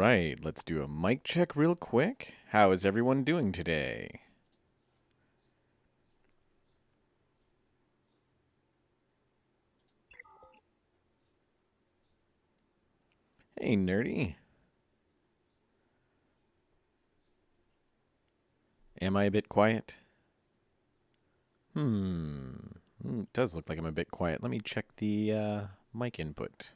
right, let's do a mic check real quick. How is everyone doing today? Hey, nerdy. Am I a bit quiet? It does look like I'm a bit quiet. Let me check the mic input.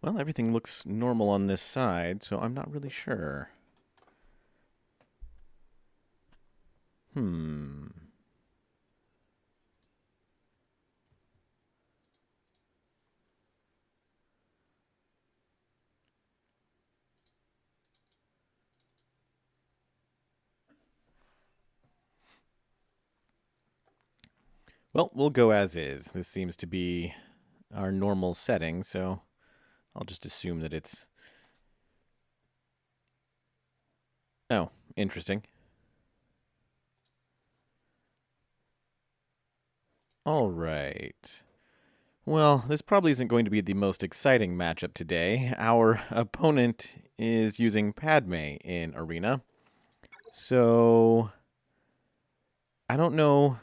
Well, everything looks normal on this side, so I'm not really sure. Hmm. Well, we'll go as is. This seems to be our normal setting, so I'll just assume that it's... Oh, interesting. All right. Well, this probably isn't going to be the most exciting matchup today. Our opponent is using Padme in Arena. So, I don't know.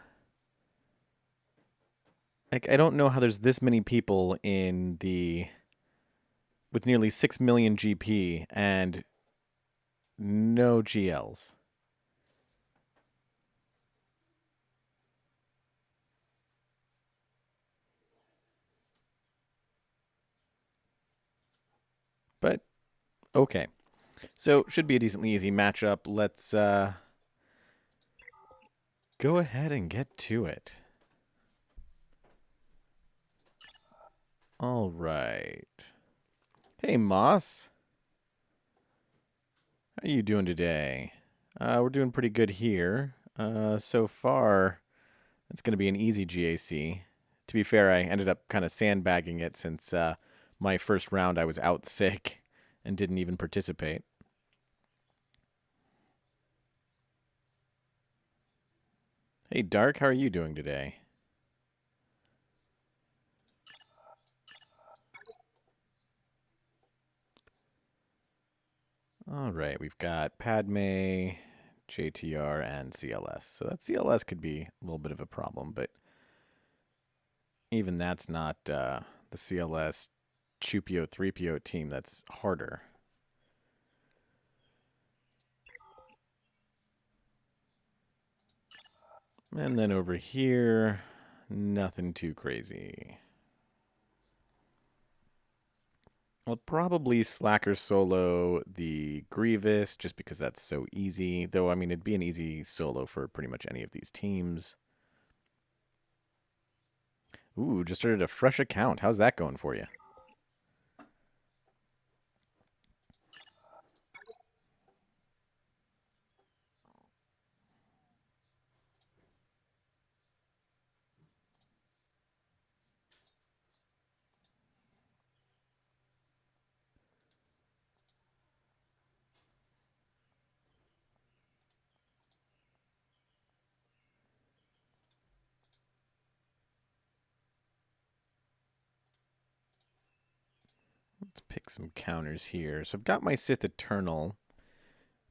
Like, I don't know how there's this many people in the. With nearly 6 million GP and no GLs. But, okay. So, should be a decently easy matchup. Let's go ahead and get to it. All right. Hey, Moss. How are you doing today? We're doing pretty good here. So far, it's going to be an easy GAC. To be fair, I ended up kind of sandbagging it since my first round I was out sick and didn't even participate. Hey, Dark, how are you doing today? All right, we've got Padme, JTR, and CLS. So that CLS could be a little bit of a problem, but even that's not the CLS 2PO 3PO team that's harder. And then over here, nothing too crazy. I'll probably Slacker solo the Grievous just because that's so easy. Though, I mean, it'd be an easy solo for pretty much any of these teams. Ooh, just started a fresh account. How's that going for you? Let's pick some counters here. So I've got my Sith Eternal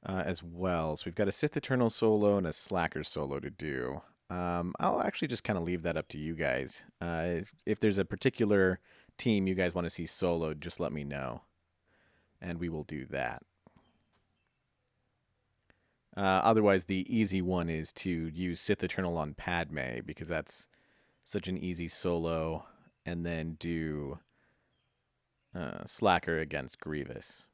as well. So we've got a Sith Eternal solo and a Slacker solo to do. I'll actually just kind of leave that up to you guys. If there's a particular team you guys want to see soloed, just let me know, and we will do that. Otherwise, the easy one is to use Sith Eternal on Padme because that's such an easy solo, and then do Slacker against Grievous.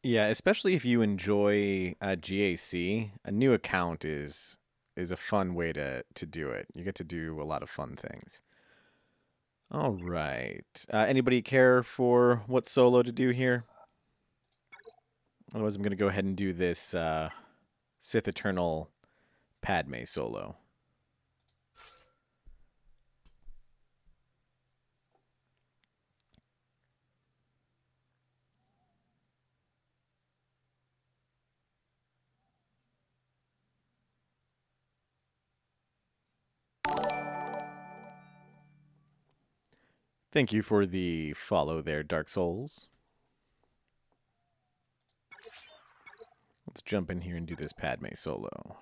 Yeah, especially if you enjoy GAC, a new account is a fun way to do it. You get to do a lot of fun things. All right. Anybody care for what solo to do here? Otherwise, I'm going to go ahead and do this Sith Eternal Padme solo. Thank you for the follow there, Dark Souls. Let's jump in here and do this Padme solo.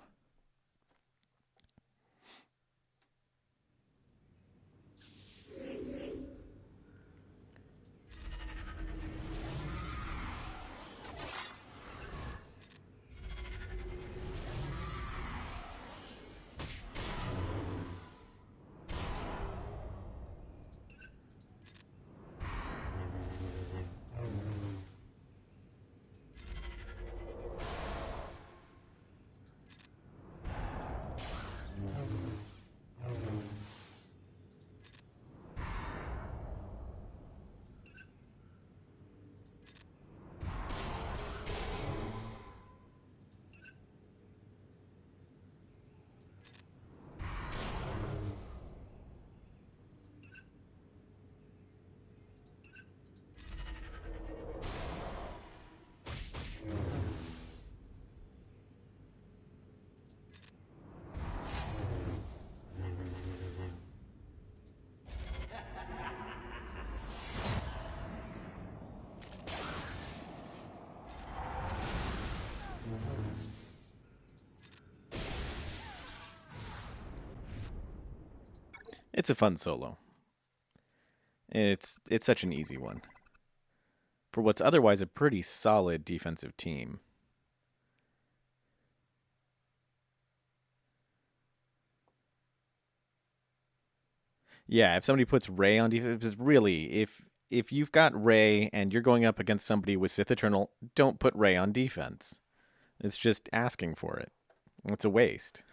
It's a fun solo. It's such an easy one for what's otherwise a pretty solid defensive team. Yeah, if somebody puts Rey on defense, really, if you've got Rey and you're going up against somebody with Sith Eternal, don't put Rey on defense. It's just asking for it. It's a waste.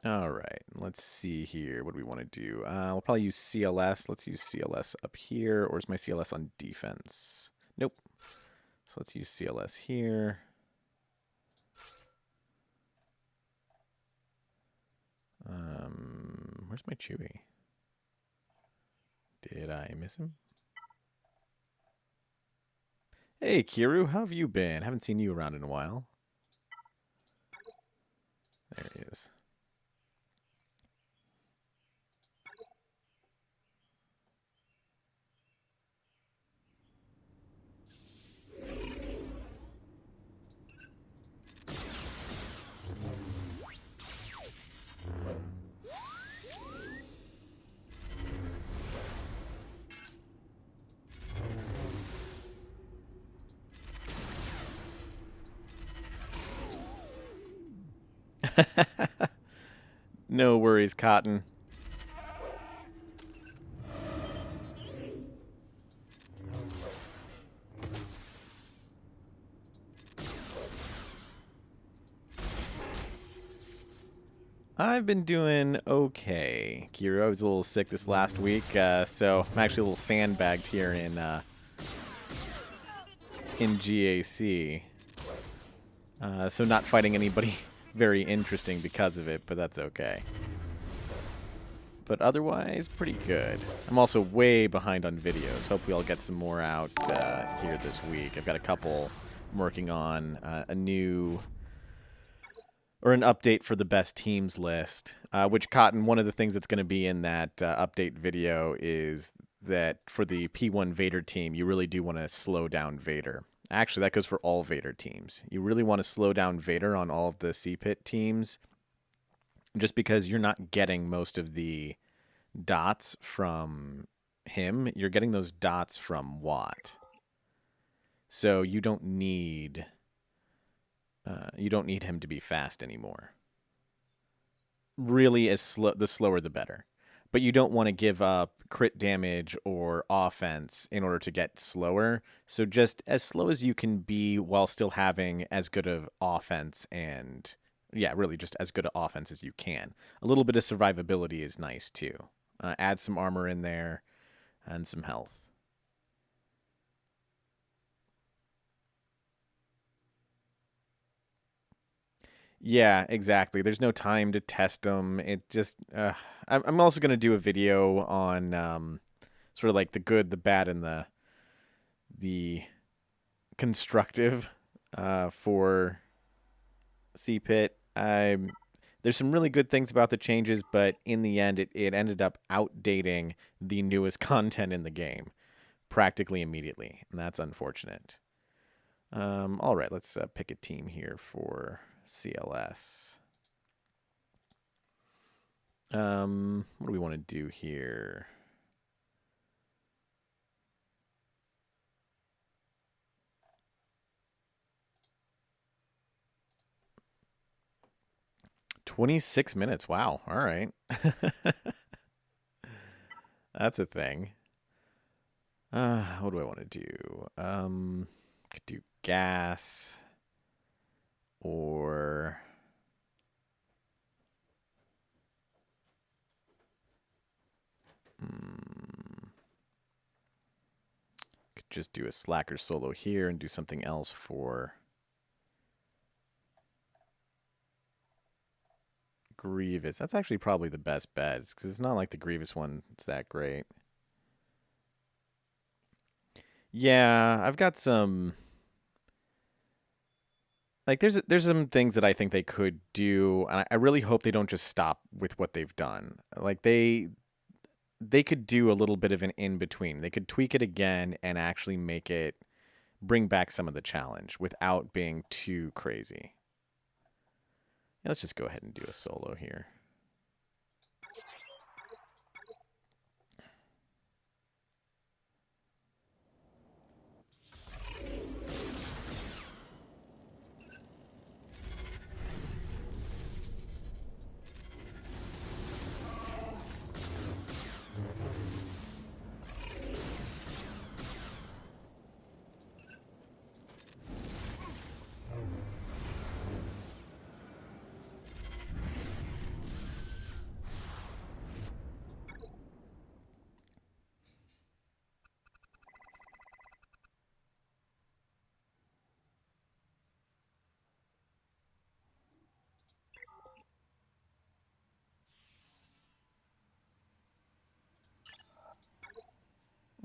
All right, let's see here. What do we want to do? We'll probably use CLS. Let's use CLS up here. Or is my CLS on defense? Nope. So let's use CLS here. Where's my Chewie? Did I miss him? Hey, Kiru, how have you been? Haven't seen you around in a while. There he is. No worries, Cotton. I've been doing okay, Kiro. I was a little sick this last week, so I'm actually a little sandbagged here in GAC. So not fighting anybody very interesting because of it, but that's okay. But otherwise, pretty good. I'm also way behind on videos. Hopefully I'll get some more out here this week. I've got a couple I'm working on. A new... or an update for the best teams list, which, Cotton, one of the things that's going to be in that update video is that for the P1 Vader team, you really do want to slow down Vader. Actually, that goes for all Vader teams. You really want to slow down Vader on all of the C-Pit teams just because you're not getting most of the dots from him. You're getting those dots from Watt. So you don't need him to be fast anymore. Really, the slower the better. but you don't want to give up crit damage or offense in order to get slower. So just as slow as you can be while still having as good of offense and, yeah, really just as good of offense as you can. A little bit of survivability is nice too. Add some armor in there and some health. Yeah, exactly. There's no time to test them. It just, I'm also going to do a video on sort of like the good, the bad, and the constructive for C-Pit. There's some really good things about the changes, but in the end, it ended up outdating the newest content in the game practically immediately, and that's unfortunate. All right, let's pick a team here for CLS. What do we want to do here? $26. Wow. All right. That's a thing. What do I want to do? Could do gas or could just do a slacker solo here and do something else for Grievous. That's actually probably the best bet because it's not like the Grievous one is that great. Yeah, I've got some like there's some things that I think they could do, and I really hope they don't just stop with what they've done. Like they could do a little bit of an in between. They could tweak it again and actually make it bring back some of the challenge without being too crazy. Yeah, let's just go ahead and do a solo here.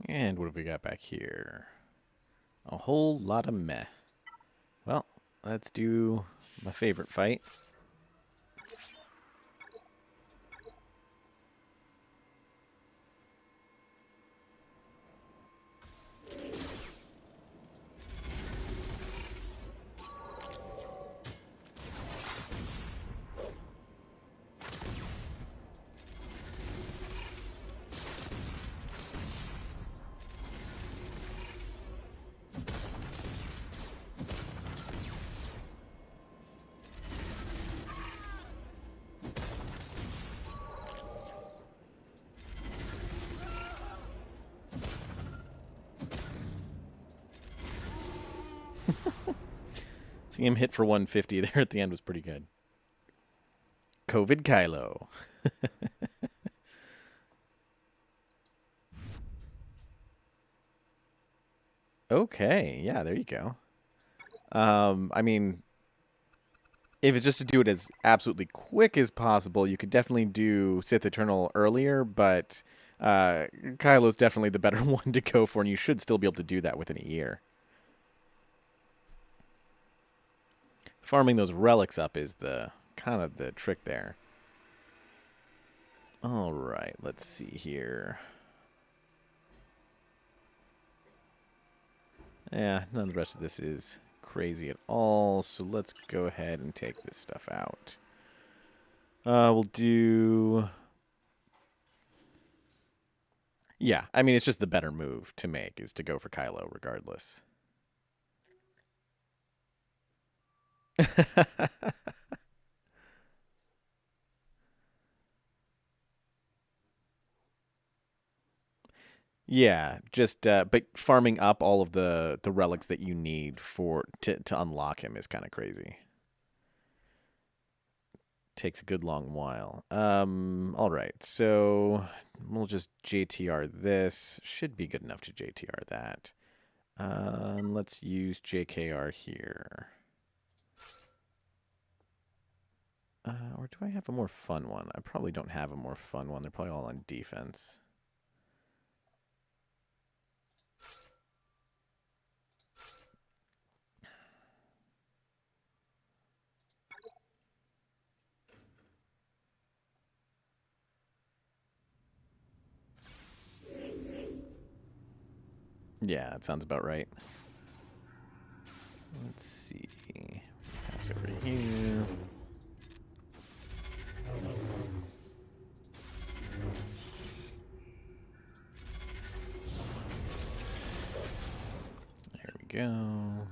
And what have we got back here? A whole lot of meh. Well, let's do my favorite fight. Seeing him hit for 150 there at the end was pretty good. COVID Kylo. Okay, yeah, there you go. I mean, if it's just to do it as absolutely quick as possible, you could definitely do Sith Eternal earlier, but Kylo's definitely the better one to go for, and you should still be able to do that within a year. Farming those relics up is the kind of the trick there. All right, let's see here. Yeah, none of the rest of this is crazy at all, so let's go ahead and take this stuff out. We'll do... Yeah, I mean, it's just the better move to make is to go for Kylo regardless. Yeah, just but farming up all of the relics that you need to unlock him is kind of crazy. Takes a good long while. All right, so we'll just JTR this. Should be good enough to JTR that. Let's use JKR here. Or do I have a more fun one? I probably don't have a more fun one. They're probably all on defense. Yeah, that sounds about right. Let's see. Pass over here. There we go.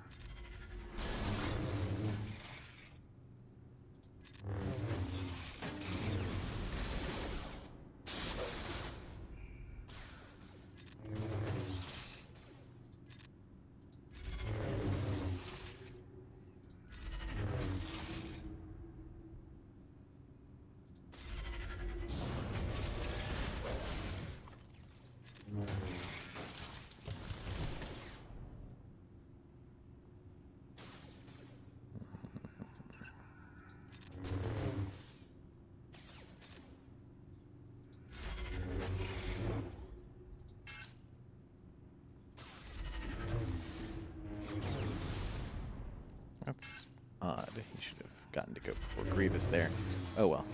That's odd. He should have gotten to go before Grievous there. Oh well.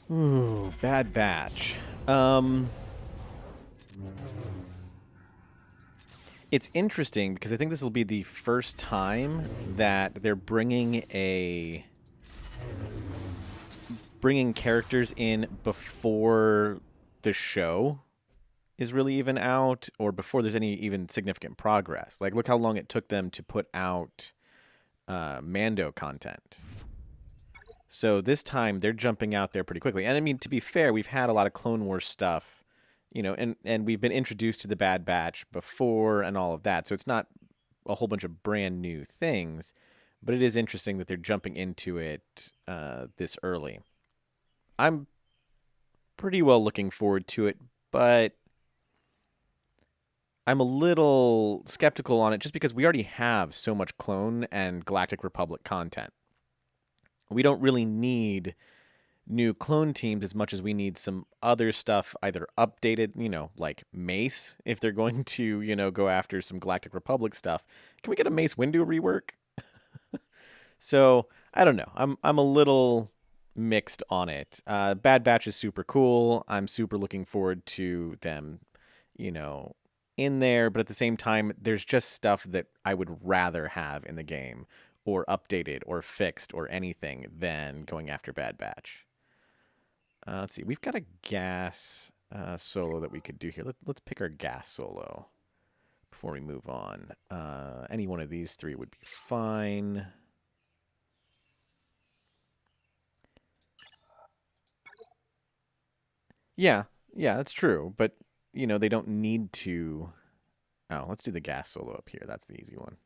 Ooh, Bad Batch. It's interesting because I think this will be the first time that they're bringing characters in before the show is really even out, or before there's any even significant progress. Like, look how long it took them to put out Mando content. So this time they're jumping out there pretty quickly. And I mean, to be fair, we've had a lot of Clone Wars stuff, you know, and we've been introduced to the Bad Batch before and all of that. So it's not a whole bunch of brand new things, but it is interesting that they're jumping into it this early. I'm pretty well looking forward to it, but I'm a little skeptical on it just because we already have so much Clone and Galactic Republic content. We don't really need new clone teams as much as we need some other stuff either updated, you know, like Mace, if they're going to, you know, go after some Galactic Republic stuff. Can we get a Mace Windu rework? So, I don't know. I'm a little mixed on it. Bad Batch is super cool. I'm super looking forward to them, you know, in there, but at the same time, there's just stuff that I would rather have in the game or updated or fixed or anything than going after Bad Batch. Let's see. We've got a gas solo that we could do here. Let's pick our gas solo before we move on. Any one of these three would be fine. Yeah, that's true. But, you know, they don't need to. Oh, let's do the gas solo up here. That's the easy one.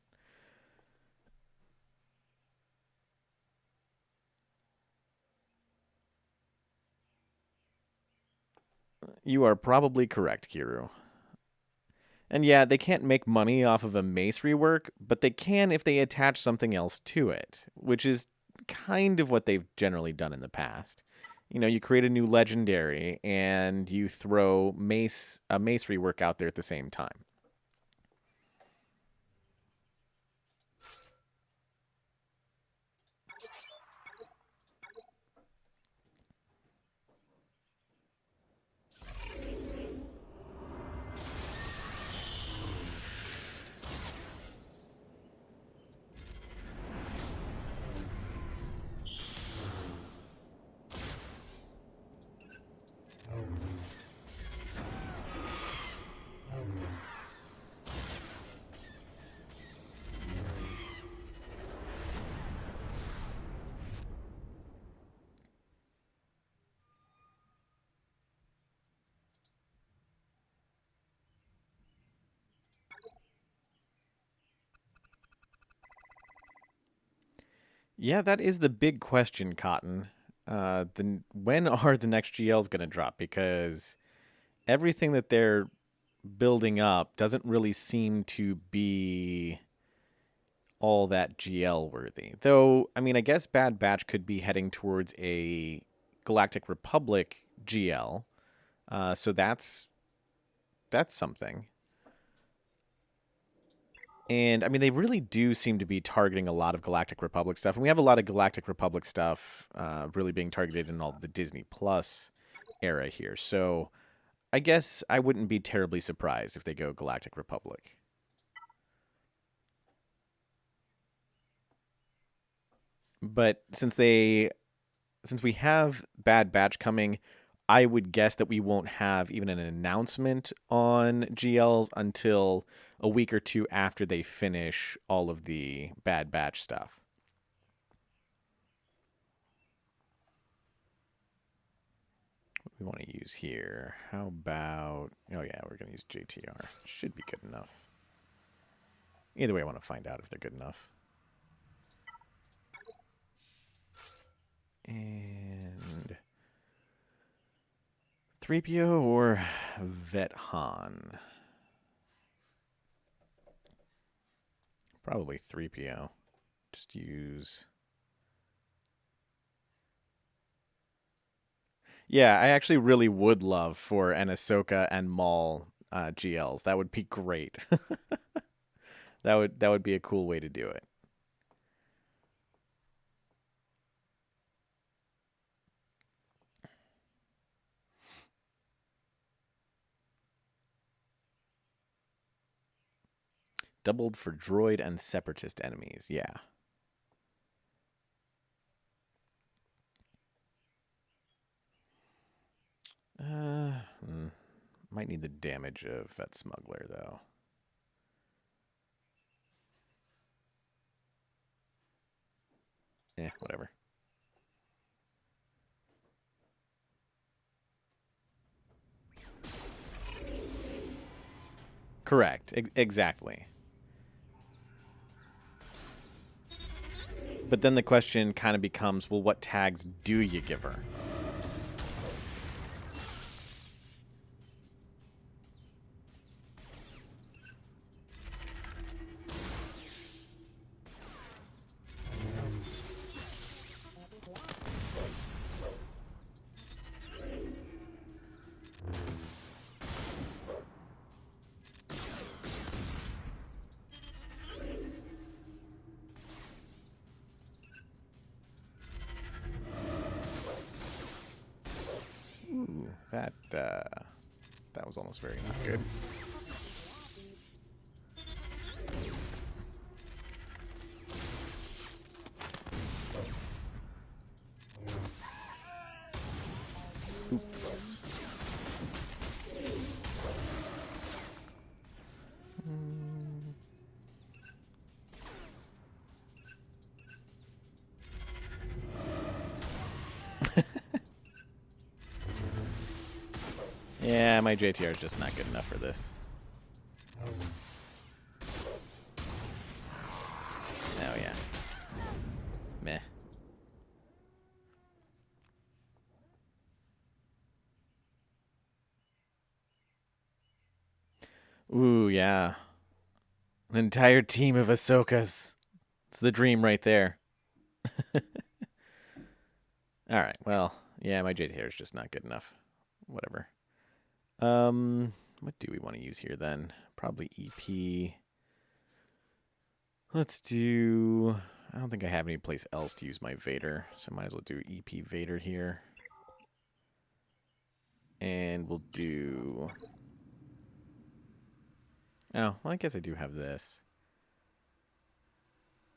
You are probably correct, Kiru. And yeah, they can't make money off of a Mace rework, but they can if they attach something else to it, which is kind of what they've generally done in the past. You know, you create a new legendary and you throw a Mace rework out there at the same time. Yeah, that is the big question, Cotton. When are the next GLs going to drop? Because everything that they're building up doesn't really seem to be all that GL worthy. Though, I mean, I guess Bad Batch could be heading towards a Galactic Republic GL. So that's something. And I mean, they really do seem to be targeting a lot of Galactic Republic stuff, and we have a lot of Galactic Republic stuff really being targeted in all the Disney Plus era here. So I guess I wouldn't be terribly surprised if they go Galactic Republic. But since we have Bad Batch coming, I would guess that we won't have even an announcement on GLs until a week or two after they finish all of the Bad Batch stuff. What do we want to use here? How about... Oh, yeah, we're going to use JTR. Should be good enough. Either way, I want to find out if they're good enough. And 3PO or Vet Han? Probably 3PO. Just use... Yeah, I actually really would love for an Ahsoka and Maul GLs. That would be great. That would be a cool way to do it. Doubled for droid and separatist enemies. Yeah. Might need the damage of Vet Smuggler, though. Whatever. Correct. Exactly. But then the question kind of becomes, well, what tags do you give her? Ooh, that was almost very not good. Oops. Yeah, my JTR is just not good enough for this. Oh, yeah. Meh. Ooh, yeah. An entire team of Ahsokas. It's the dream right there. All right, well, yeah, my JTR is just not good enough. Whatever. What do we want to use here then? Probably EP. Let's do... I don't think I have any place else to use my Vader, so I might as well do EP Vader here. And we'll do... Oh, well, I guess I do have this.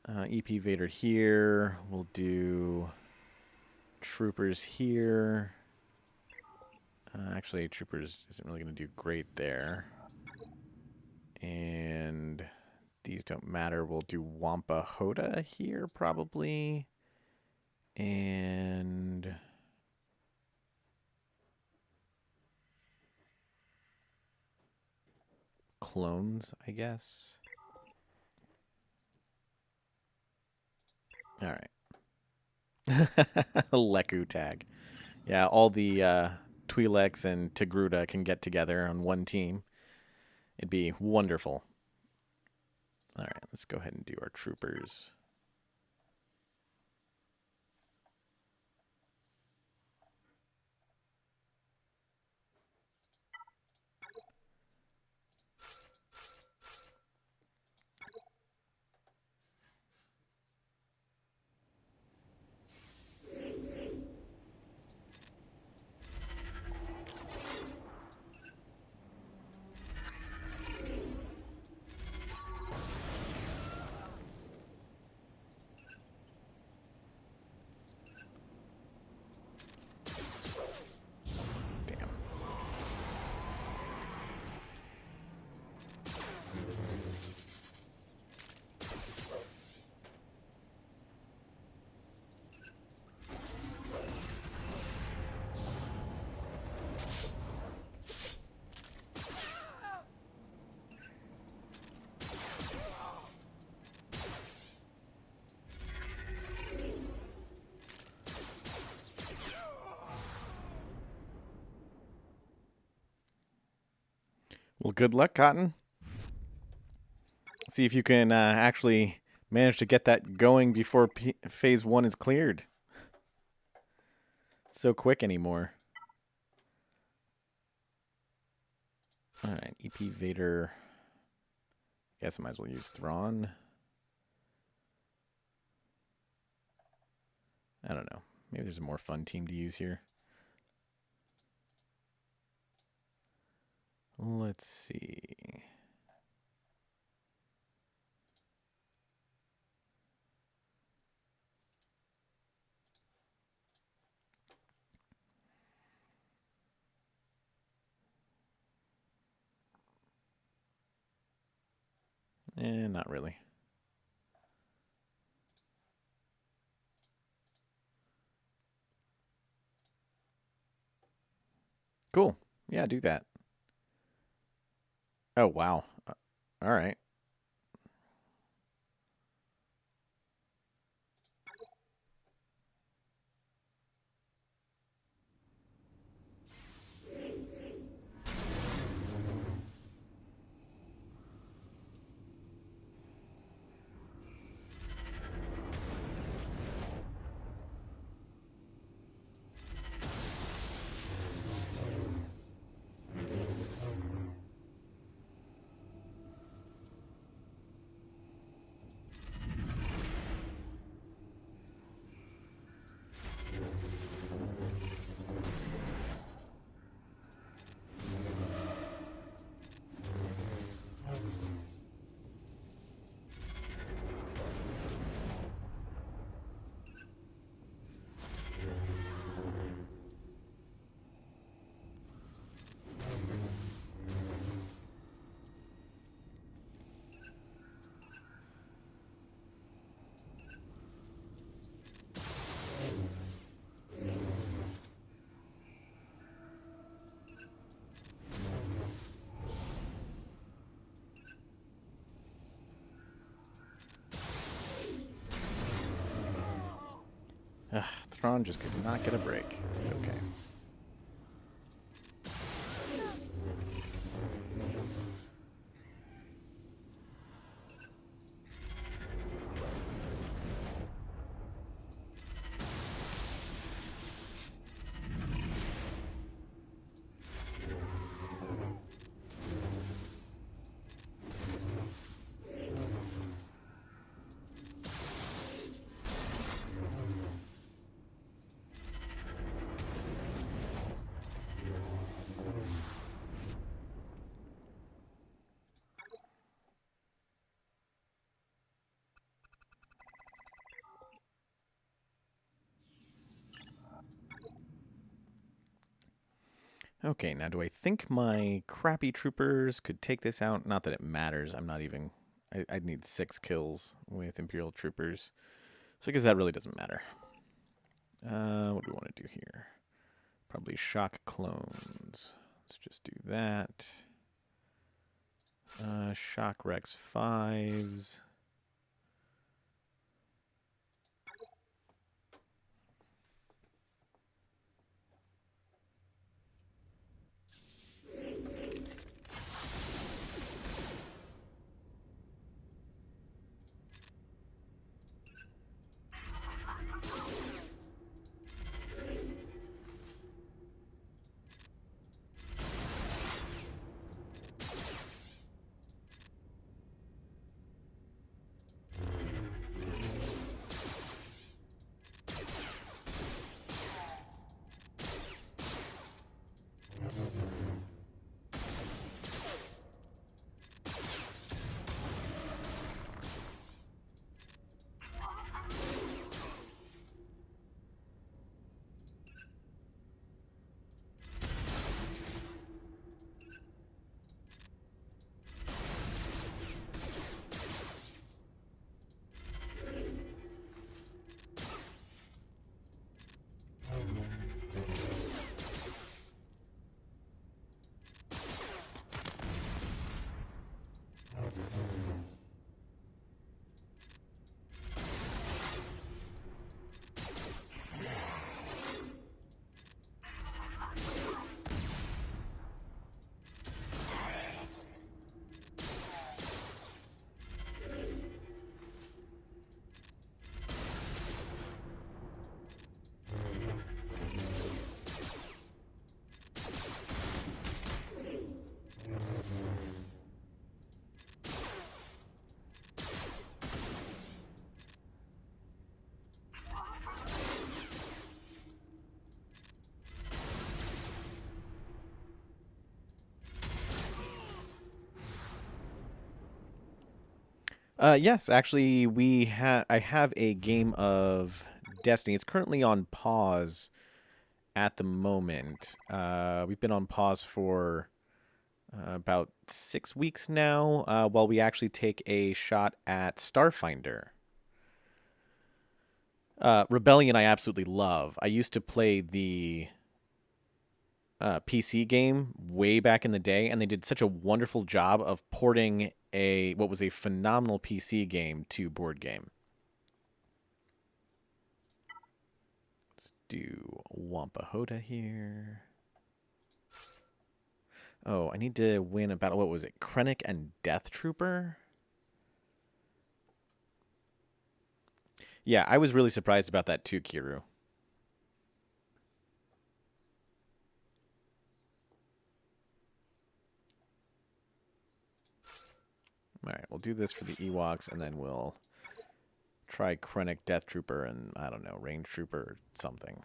EP Vader here. We'll do Troopers here. Actually, Troopers isn't really going to do great there. And these don't matter. We'll do Wampa Hoda here, probably. And... clones, I guess. All right. Leku tag. Yeah, all the Twi'leks and Togruta can get together on one team. It'd be wonderful. All right, let's go ahead and do our troopers. Well, good luck, Cotton. See if you can actually manage to get that going before Phase 1 is cleared. It's so quick anymore. All right, EP Vader. Guess I might as well use Thrawn. I don't know. Maybe there's a more fun team to use here. Let's see. Not really. Cool. Yeah, do that. Oh, wow. All right. Thrawn just could not get a break. It's okay. Okay, now do I think my crappy troopers could take this out? Not that it matters. I'm not even... I'd need 6 kills with Imperial troopers. So I guess that really doesn't matter. What do we want to do here? Probably shock clones. Let's just do that. Shock Rex 5s. Yes, actually, I have a game of Destiny. It's currently on pause at the moment. We've been on pause for about 6 weeks now, while we actually take a shot at Starfinder. Rebellion, I absolutely love. I used to play the PC game way back in the day, and they did such a wonderful job of porting what was a phenomenal PC game to board game. Let's do Wampa Hoda here. Oh, I need to win a battle. What was it? Krennic and Death Trooper? Yeah, I was really surprised about that too, Kiru. All right, we'll do this for the Ewoks, and then we'll try Krennic, Death Trooper, and, I don't know, Range Trooper or something.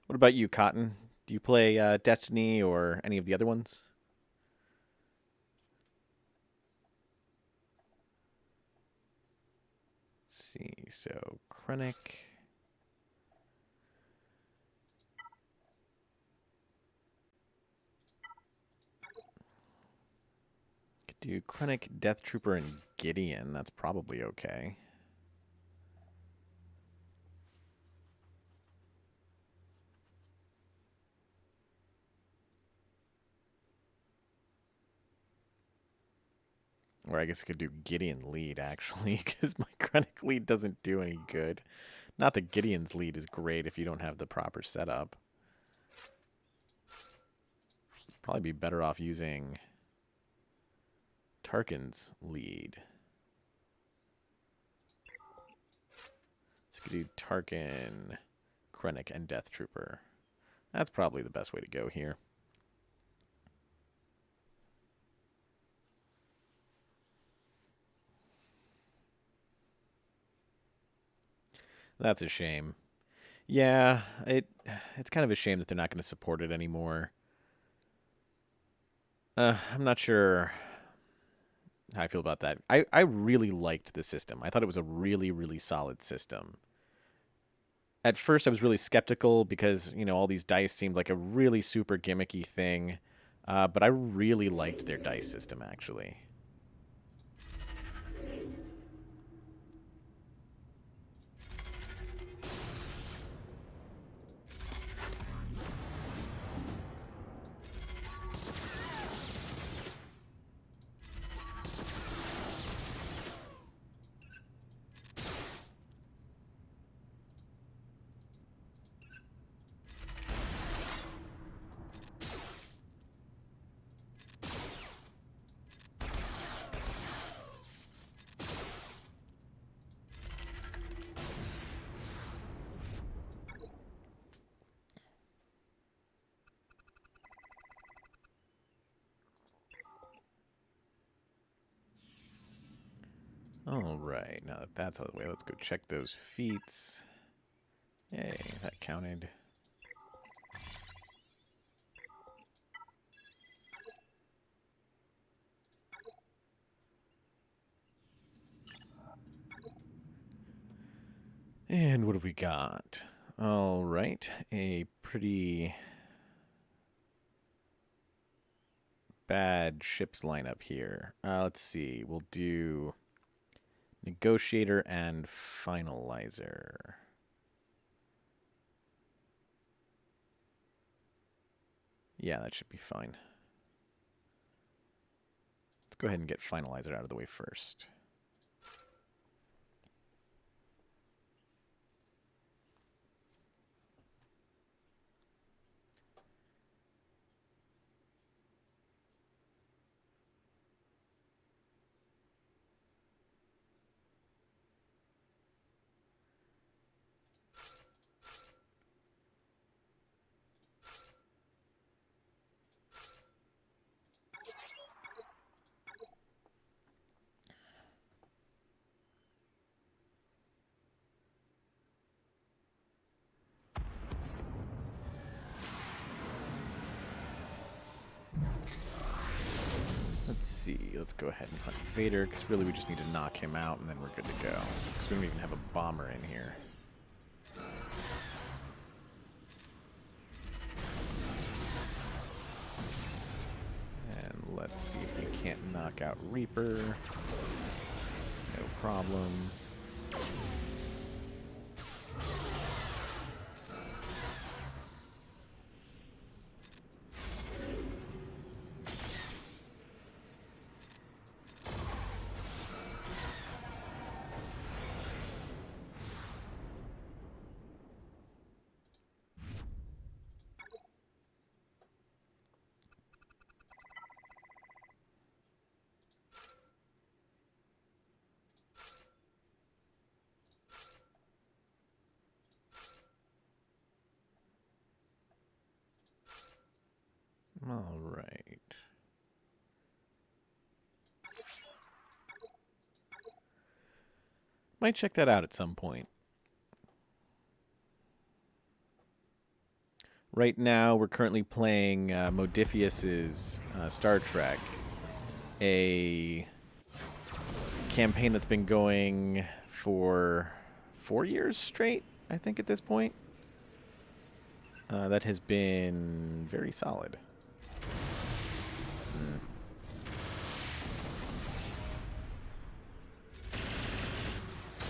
What about you, Cotton? Do you play Destiny or any of the other ones? Let's see, so Krennic. Could do Krennic, Death Trooper, and Gideon. That's probably okay. Or I guess I could do Gideon lead, actually, because my Krennic lead doesn't do any good. Not that Gideon's lead is great if you don't have the proper setup. Probably be better off using Tarkin's lead. So you could do Tarkin, Krennic, and Death Trooper. That's probably the best way to go here. That's a shame. Yeah, it's kind of a shame that they're not going to support it anymore. I'm not sure how I feel about that. I really liked the system. I thought it was a really, really solid system. At first, I was really skeptical because, all these dice seemed like a really super gimmicky thing. But I really liked their dice system, actually. All right, now that that's out of the way, let's go check those feats. Yay, that counted. And what have we got? All right, a pretty bad ships lineup here. Let's see, we'll do Negotiator and Finalizer. Yeah, that should be fine. Let's go ahead and get Finalizer out of the way first. see. Let's go ahead and hunt Vader, because really we just need to knock him out, and then we're good to go. Because we don't even have a bomber in here. And let's see if we can't knock out Reaper. No problem. All right. Might check that out at some point. Right now, we're currently playing Modifius's Star Trek, a campaign that's been going for 4 years straight, I think, at this point. That has been very solid.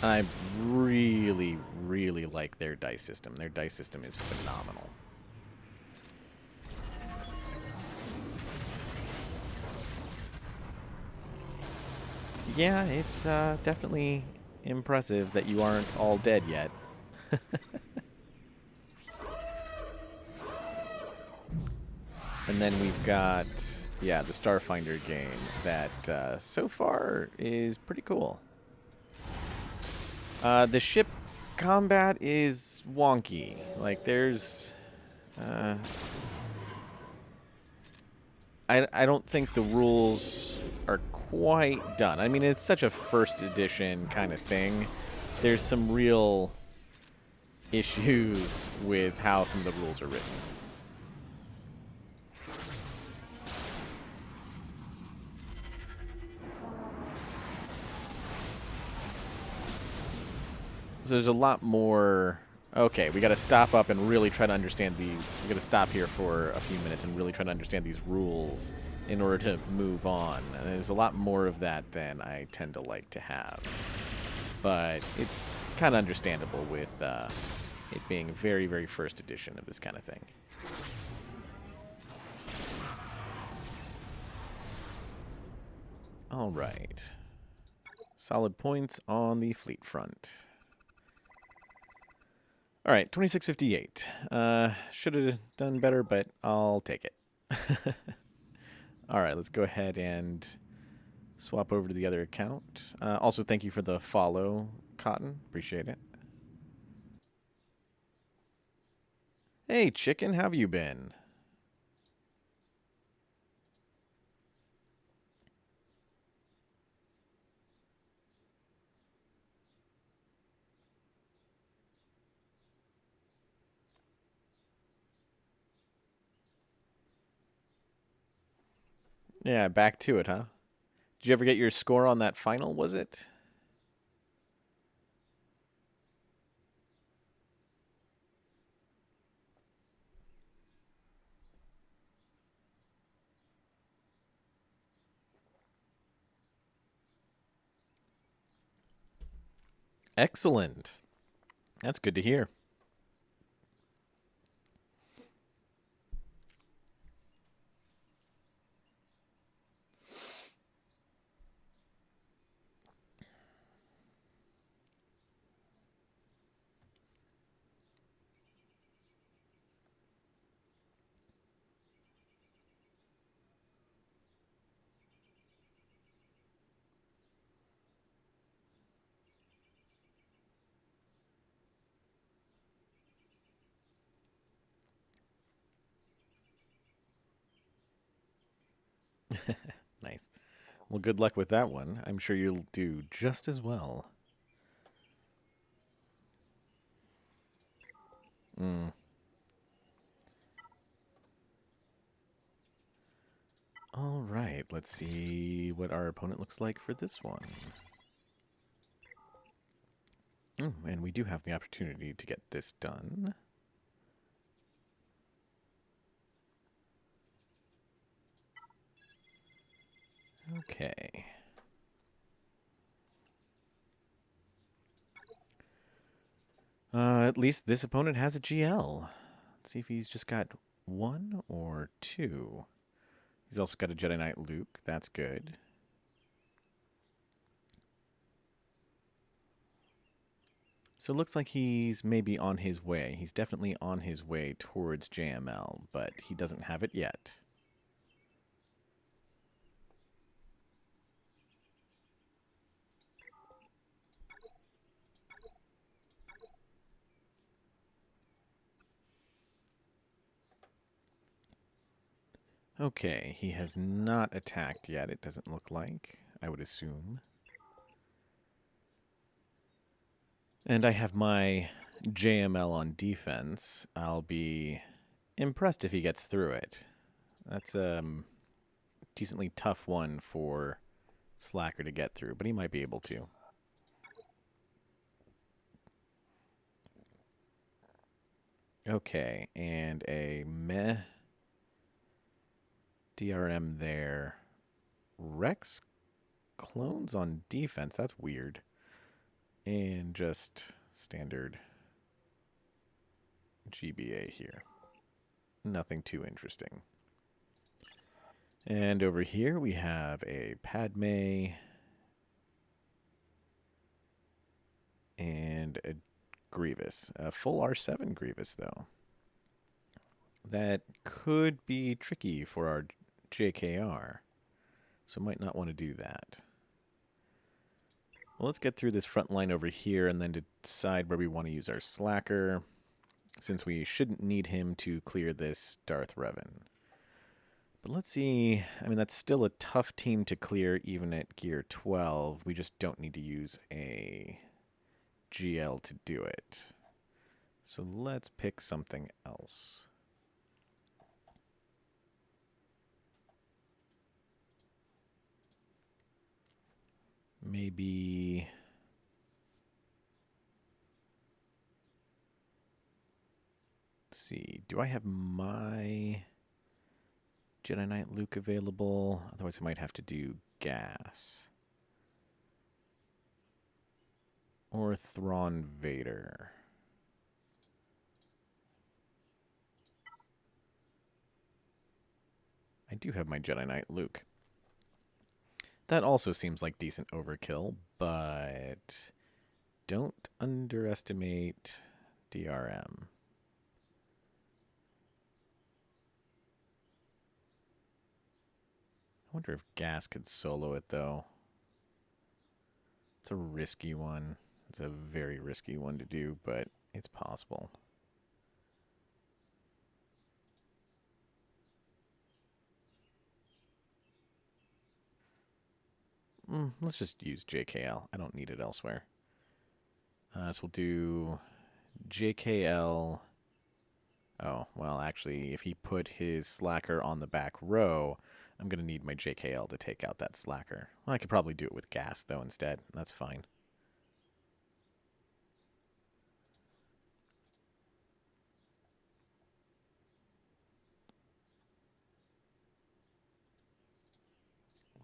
I really, really like their dice system. Their dice system is phenomenal. Yeah, it's definitely impressive that you aren't all dead yet. And then we've got, yeah, the Starfinder game that so far is pretty cool. The ship combat is wonky. Like, there's... I don't think the rules are quite done. I mean, it's such a first edition kind of thing. There's some real issues with how some of the rules are written. So there's a lot more... Okay, we got to stop up and really try to understand these. We got to stop here for a few minutes and really try to understand these rules in order to move on. And there's a lot more of that than I tend to like to have. But it's kind of understandable with it being very, very first edition of this kind of thing. All right. Solid points on the fleet front. All right, 2658. Should have done better, but I'll take it. All right, let's go ahead and swap over to the other account. Also, thank you for the follow, Cotton. Appreciate it. Hey, chicken, how have you been? Yeah, back to it, huh? Did you ever get your score on that final, was it? Excellent. That's good to hear. Nice. Well, good luck with that one. I'm sure you'll do just as well. All right. let's see what our opponent looks like for this one. And we do have the opportunity to get this done. Okay. At least this opponent has a GL. Let's see if he's just got 1 or 2. He's also got a Jedi Knight Luke. That's good. So it looks like he's maybe on his way. He's definitely on his way towards JML, but he doesn't have it yet. Okay, he has not attacked yet, it doesn't look like, I would assume. And I have my JML on defense. I'll be impressed if he gets through it. That's a decently tough one for Slacker to get through, but he might be able to. Okay, and a meh DRM there. Rex clones on defense, that's weird. And just standard GBA here. Nothing too interesting. And over here we have a Padme and a Grievous. A full R7 Grievous, though. That could be tricky for our JKR. So might not want to do that. Well, let's get through this front line over here and then decide where we want to use our Slacker, since we shouldn't need him to clear this Darth Revan. But let's see. I mean, that's still a tough team to clear even at gear 12. We just don't need to use a GL to do it. So let's pick something else. Maybe... Let's see. Do I have my Jedi Knight Luke available? Otherwise I might have to do Gas. Or Thrawn Vader. I do have my Jedi Knight Luke. That also seems like decent overkill, but don't underestimate DRM. I wonder if Gas could solo it, though. It's a risky one. It's a very risky one to do, but it's possible. Let's just use JKL. I don't need it elsewhere. So we'll do JKL. Oh, well, actually, if he put his Slacker on the back row, I'm going to need my JKL to take out that Slacker. Well, I could probably do it with Gas, though, instead. That's fine.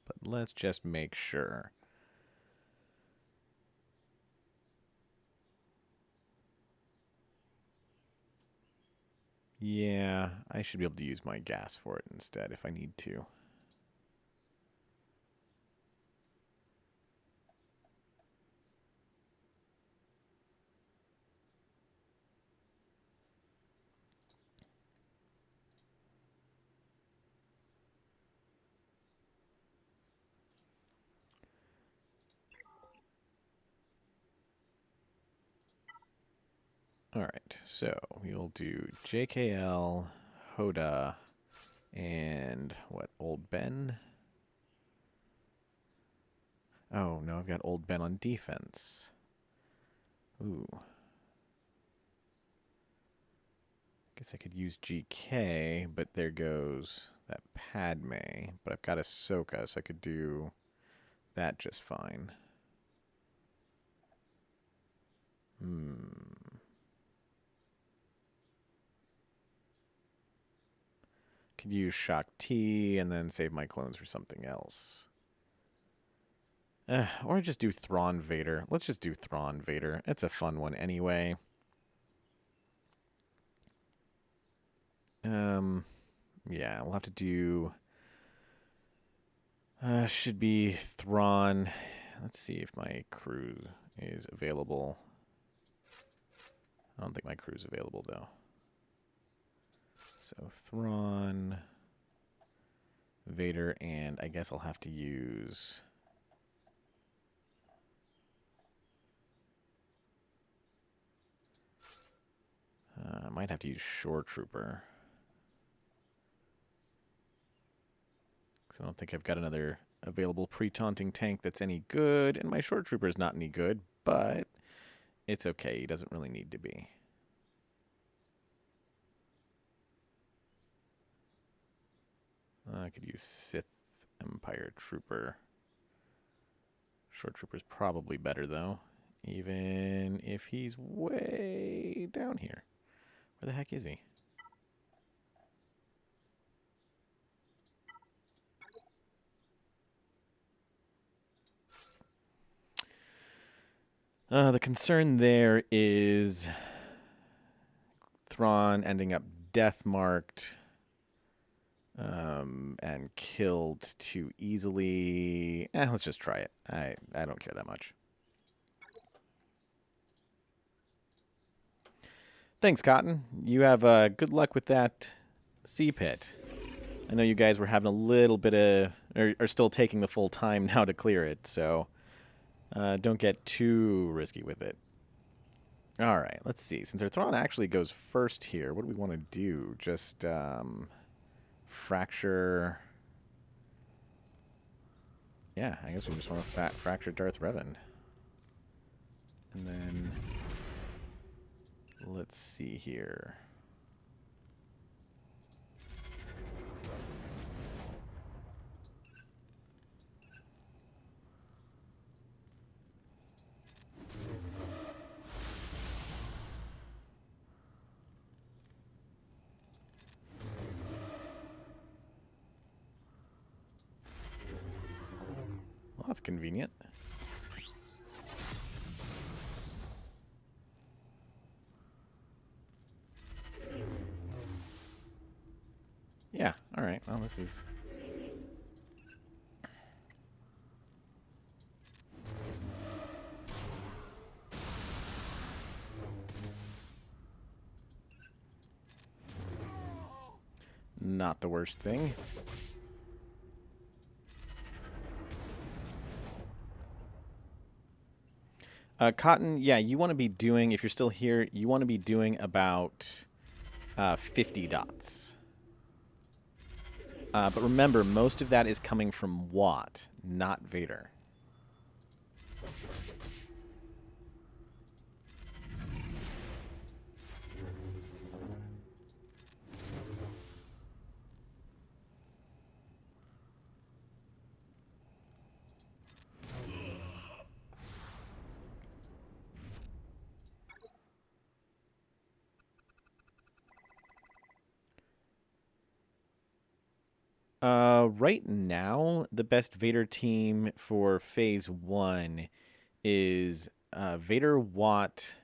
But let's just make sure. Yeah, I should be able to use my Gas for it instead if I need to. Alright, so we'll do JKL, Hoda, and what, Old Ben? Oh, no, I've got Old Ben on defense. Ooh. guess I could use GK, but there goes that Padme. But I've got Ahsoka, so I could do that just fine. Could use Shock T and then save my clones for something else. Or just do Thrawn Vader. Let's just do Thrawn Vader. It's a fun one anyway. Yeah, we'll have to do... should be Thrawn. Let's see if my crew is available. I don't think my crew's available, though. So Thrawn, Vader, and I guess I'll have to use... I might have to use Shore Trooper. Because I don't think I've got another available pre-taunting tank that's any good. And my Shore Trooper is not any good, but it's okay. He doesn't really need to be. I could use Sith Empire Trooper. Shore Trooper's probably better, though. Even if he's way down here. Where the heck is he? The concern there is Thrawn ending up death-marked and killed too easily. Let's just try it. I don't care that much. Thanks, Cotton. You have good luck with that sea pit. I know you guys were having a little bit of... are still taking the full time now to clear it, so... don't get too risky with it. All right, let's see. Since our Thrawn actually goes first here, what do we want to do? Just fracture... Yeah, I guess we just want to fracture Darth Revan. And then... let's see here. Well, that's convenient. Yeah, all right. Well, this is... not the worst thing. Cotton, yeah, you want to be doing, if you're still here, you want to be doing about 50 dots. But remember, most of that is coming from Watt, not Vader. Right now, the best Vader team for Phase 1 is Vader, Watt,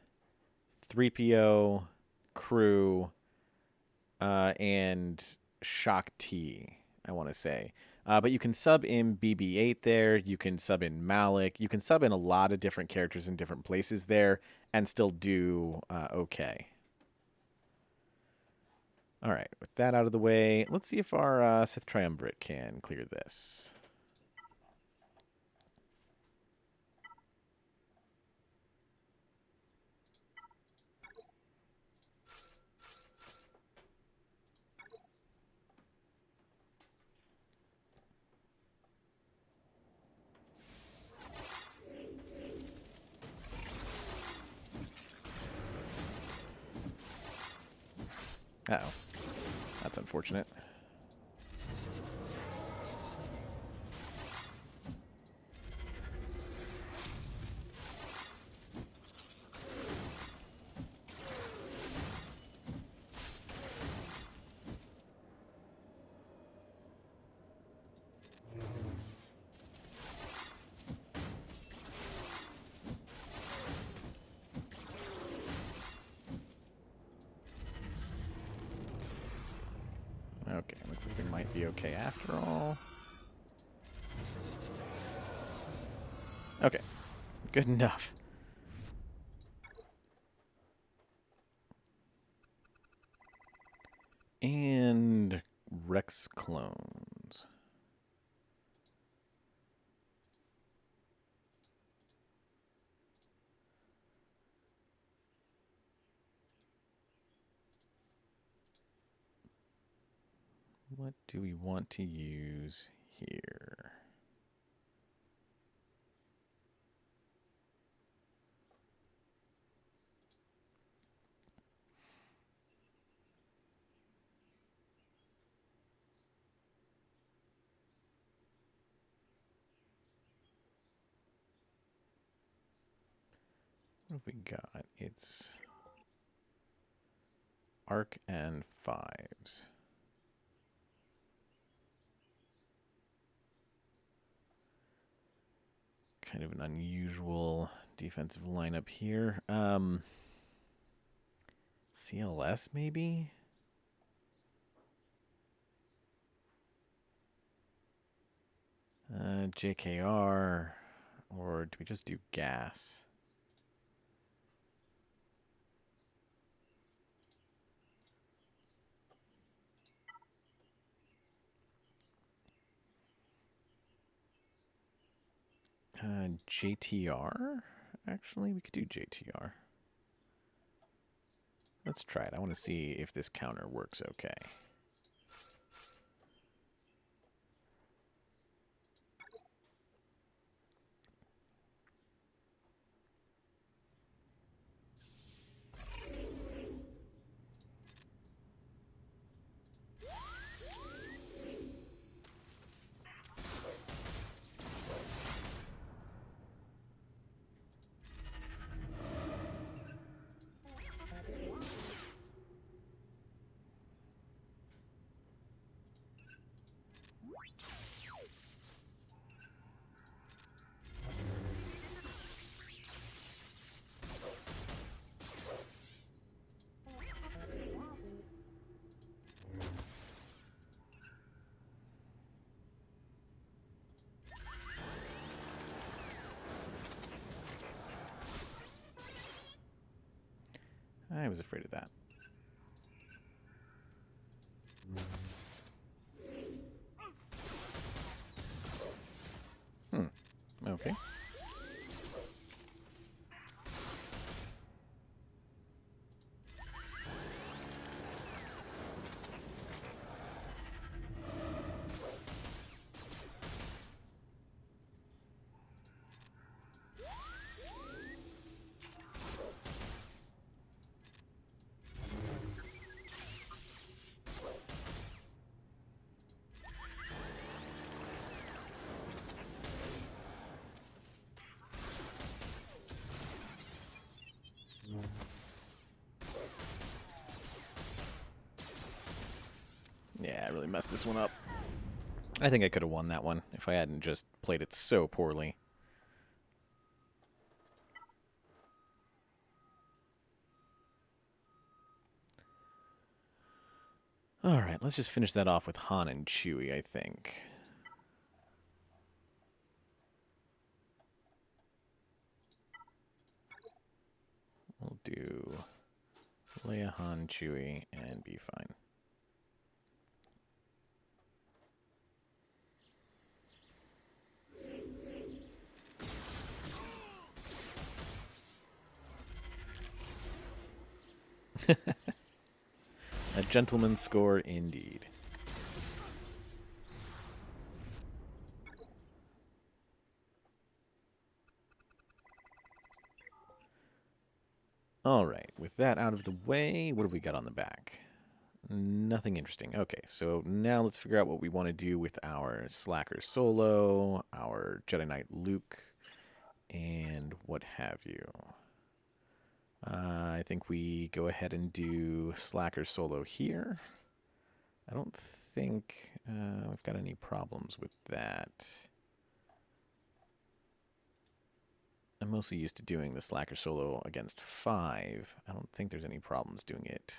3PO, Crew, and Shock T, I want to say. But you can sub in BB-8 there. You can sub in Malik. You can sub in a lot of different characters in different places there and still do okay. All right, with that out of the way, let's see if our Sith Triumvirate can clear this. Uh-oh. That's unfortunate. Okay, looks like we might be okay after all. Okay, good enough. And Rex clones. What do we want to use here? What have we got? It's arc and fives. Kind of an unusual defensive lineup here. CLS maybe? JKR, or do we just do gas? JTR? Actually, we could do JTR. Let's try it. I want to see if this counter works okay. I was afraid of that. Okay. Yeah, I really messed this one up. I think I could have won that one if I hadn't just played it so poorly. Alright, let's just finish that off with Han and Chewie, I think. We'll do Leia, Han, Chewie, and be fine. A gentleman's score indeed. Alright, with that out of the way, what have we got on the back? Nothing interesting. Okay, so now let's figure out what we want to do with our Slacker Solo, our Jedi Knight Luke, and what have you. I think we go ahead and do Slacker Solo here. I don't think we've got any problems with that. I'm mostly used to doing the Slacker Solo against 5. I don't think there's any problems doing it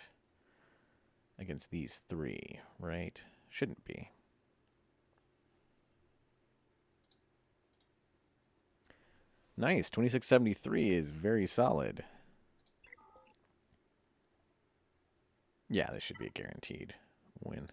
against these 3, right? Shouldn't be. Nice. 2673 is very solid. Yeah, this should be a guaranteed win.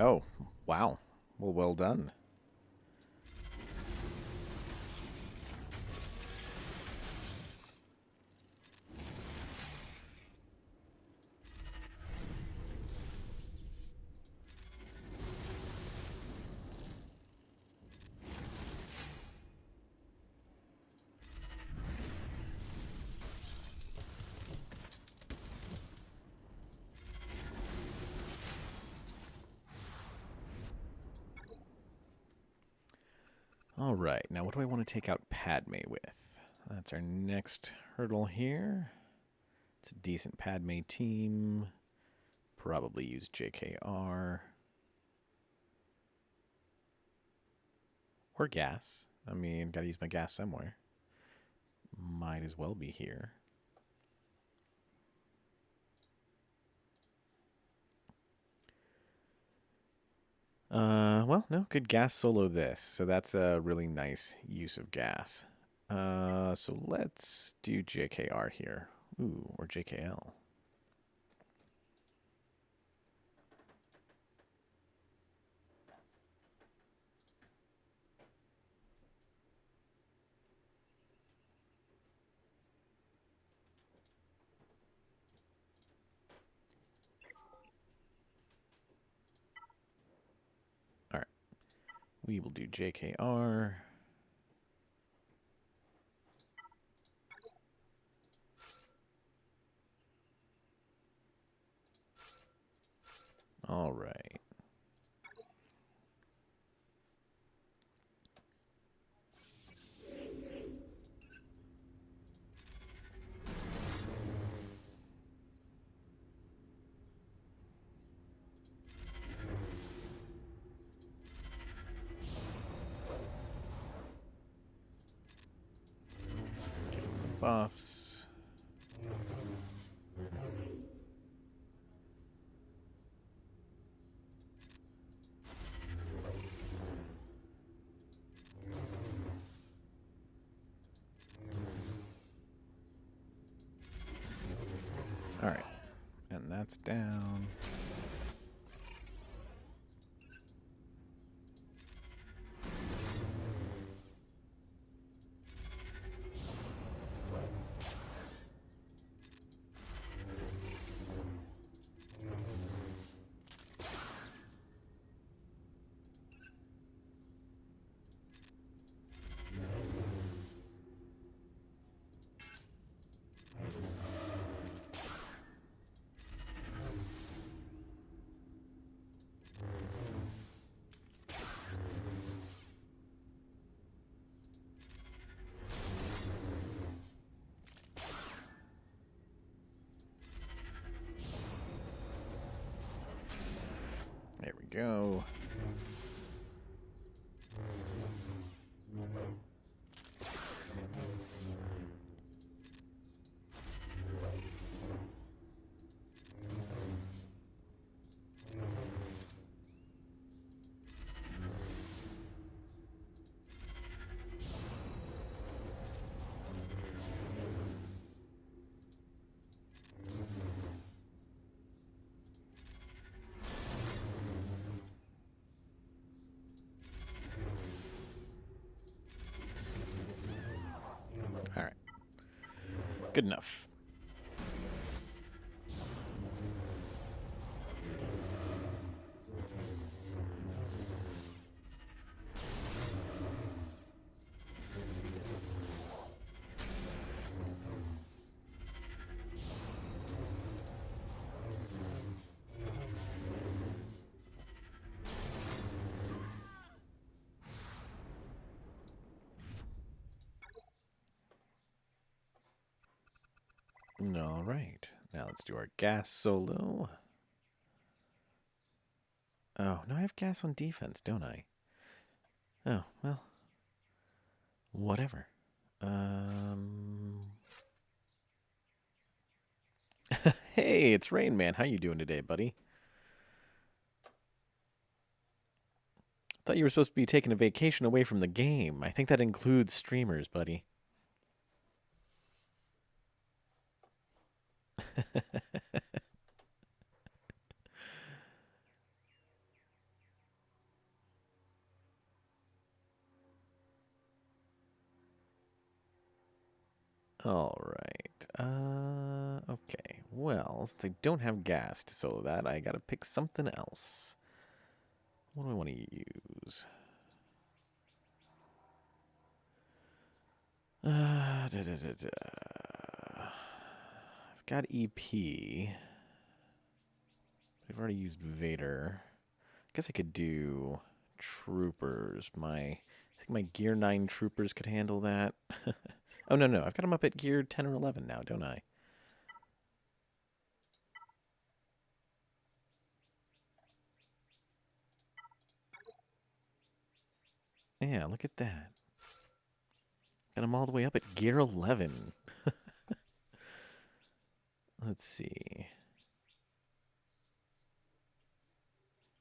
Oh, wow. Well done. All right, now what do I want to take out Padme with? That's our next hurdle here. It's a decent Padme team. Probably use JKR. Or gas. I mean, gotta use my gas somewhere. Might as well be here. Well, no, could gas solo this. So that's a really nice use of gas. So let's do JKR here. Ooh, or JKL. All right. We will do JKR. All right. Give them the buffs. All right. And that's down. There we go. Good enough. All right. Now let's do our gas solo. Oh, no, I have gas on defense, don't I? Oh, well. Whatever. Hey, it's Rain Man. How you doing today, buddy? Thought you were supposed to be taking a vacation away from the game. I think that includes streamers, buddy. All right. Okay. Well, since I don't have gas to solo that, I gotta pick something else. What do I want to use? I've got EP. I've already used Vader. I guess I could do troopers. I think my Gear 9 troopers could handle that. Oh, no. I've got them up at Gear 10 or 11 now, don't I? Yeah, look at that. Got them all the way up at Gear 11. Let's see.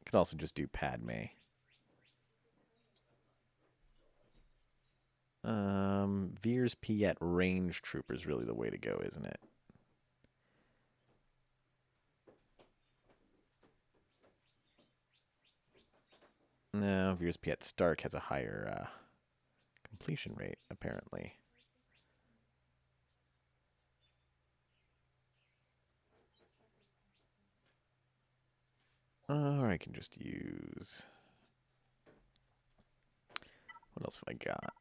Could also just do Padme. Veer's Piet range trooper is really the way to go, isn't it? No, Veer's Piet Stark has a higher completion rate, apparently. Or I can just use... What else have I got?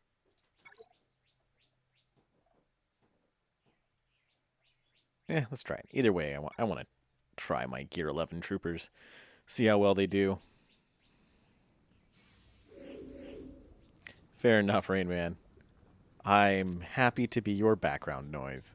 Yeah, let's try it. Either way, I want to try my Gear 11 troopers. See how well they do. Fair enough, Rain Man. I'm happy to be your background noise.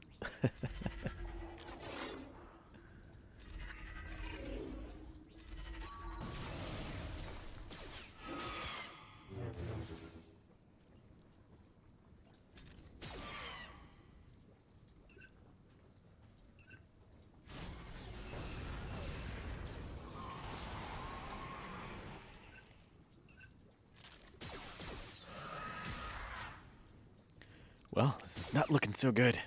Well, this is not looking so good.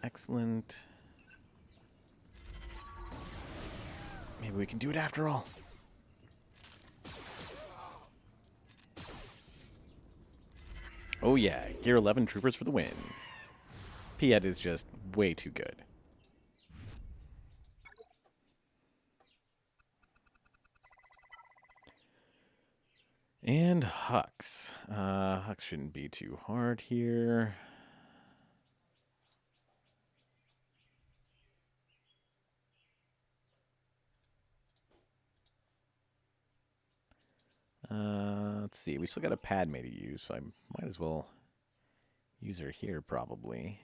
Excellent. Maybe we can do it after all. Oh yeah, Gear 11 troopers for the win. Piet is just way too good. And Hux. Hux shouldn't be too hard here. Let's see. We still got a Padme to use, so I might as well use her here, probably.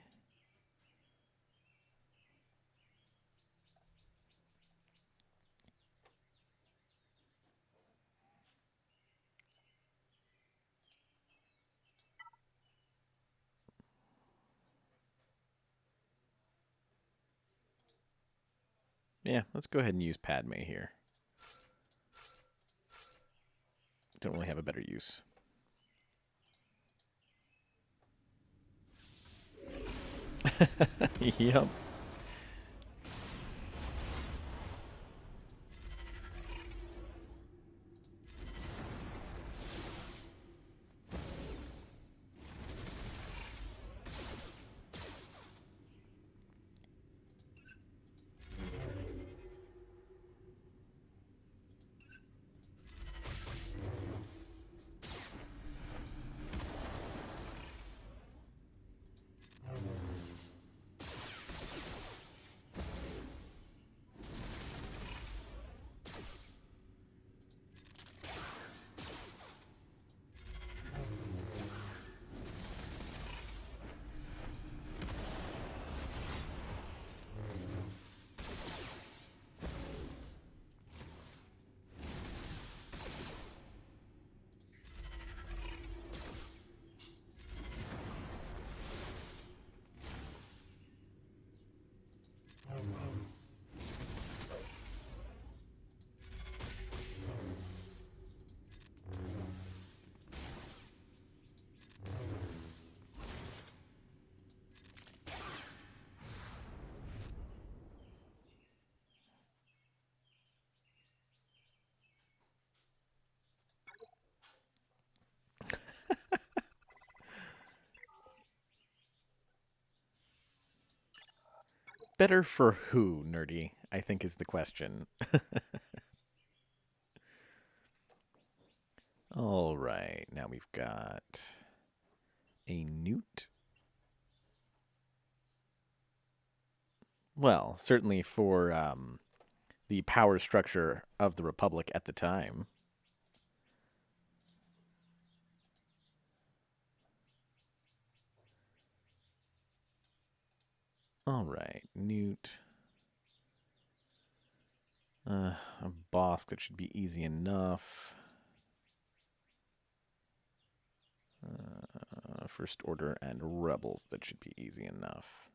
Yeah, let's go ahead and use Padme here. Don't really have a better use. Yep. Better for who, nerdy, I think is the question. All right, now we've got a newt. Well, certainly for the power structure of the Republic at the time. All right, newt. A Bosk, that should be easy enough. First Order and Rebels, that should be easy enough.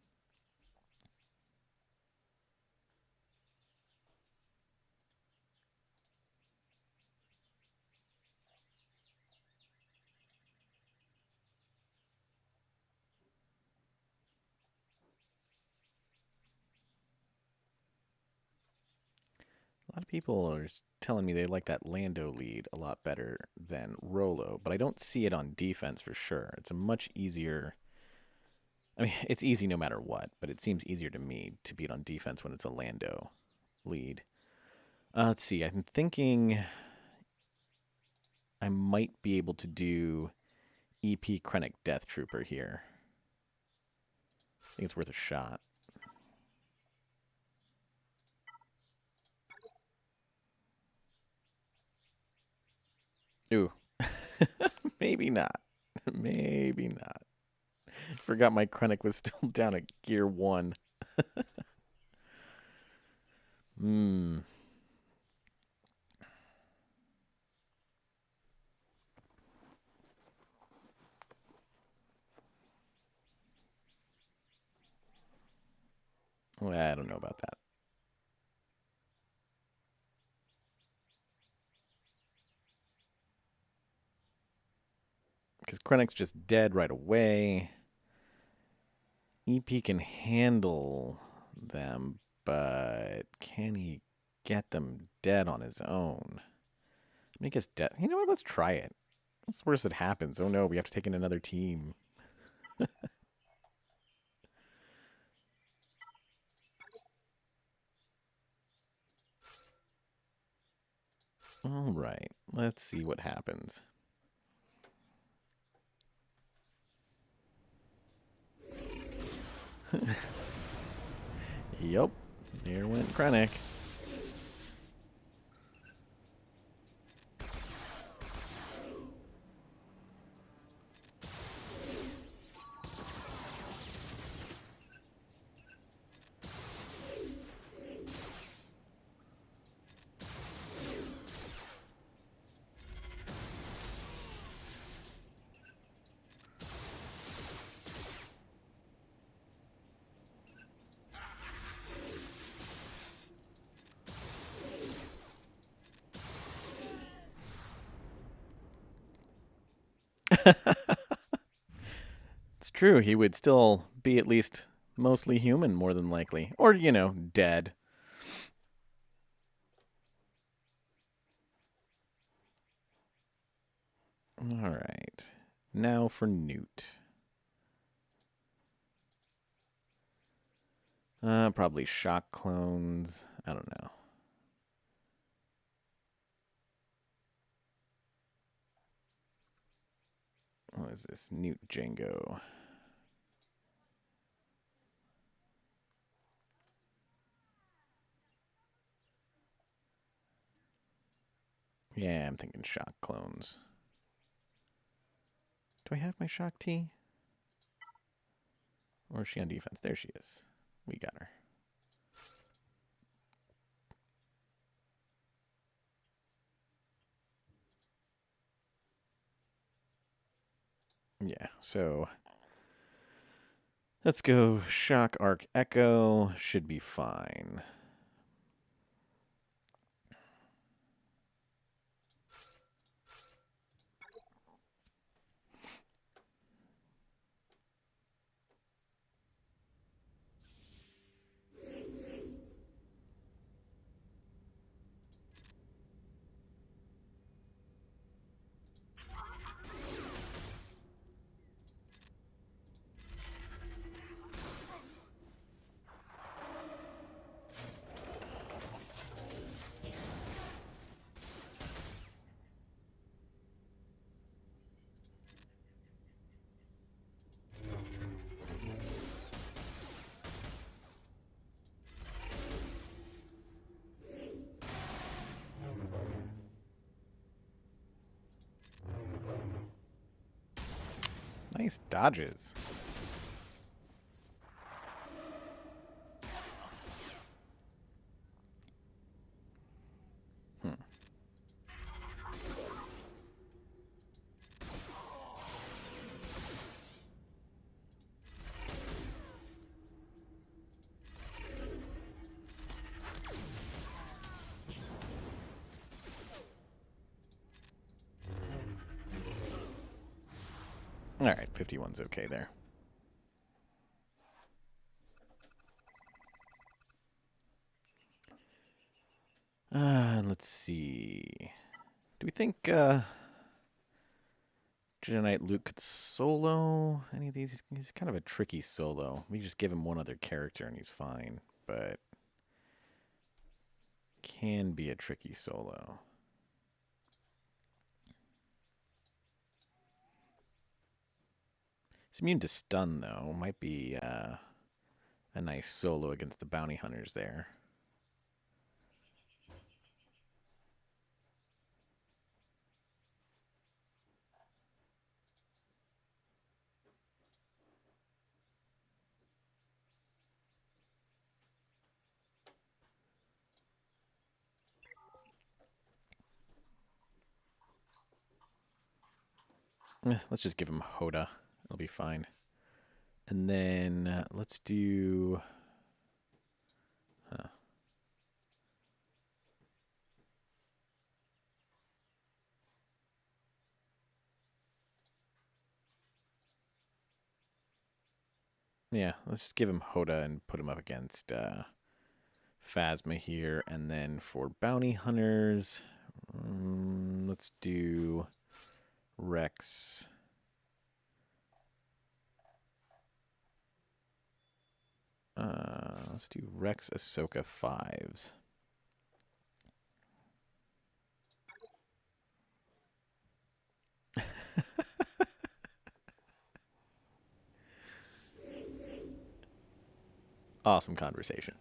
A lot of people are telling me they like that Lando lead a lot better than Rolo, but I don't see it on defense for sure. It's a much easier... I mean, it's easy no matter what, but it seems easier to me to beat on defense when it's a Lando lead. Let's see, I'm thinking I might be able to do EP Krennic Death Trooper here. I think it's worth a shot. Ooh. Maybe not. Maybe not. Forgot my Krennic was still down at gear 1. Hmm. Well, I don't know about that. Because Krennic's just dead right away. EP can handle them, but can he get them dead on his own? I mean, he gets dead. You know what? Let's try it. What's the worst that happens? Oh no, we have to take in another team. All right, let's see what happens. Yup, there went Krennic. It's true. He would still be at least mostly human, more than likely. Or, you know, dead. All right. Now for Newt. Probably shock clones. I don't know. What is this? Newt Django. Yeah, I'm thinking shock clones. Do I have my shock T? Or is she on defense? There she is. We got her. Yeah, so let's go shock arc echo. Should be fine. Nice dodges. All right, 51's okay there. Let's see. Do we think Jedi Knight Luke could solo any of these? He's kind of a tricky solo. We just give him one other character and he's fine, but can be a tricky solo. He's immune to stun, though. Might be a nice solo against the bounty hunters there. Let's just give him Hoda. It'll be fine. And then let's do... Huh. Yeah, let's just give him Hoda and put him up against Phasma here. And then for bounty hunters, let's do Rex. Let's do Rex Ahsoka 5s. Awesome conversation.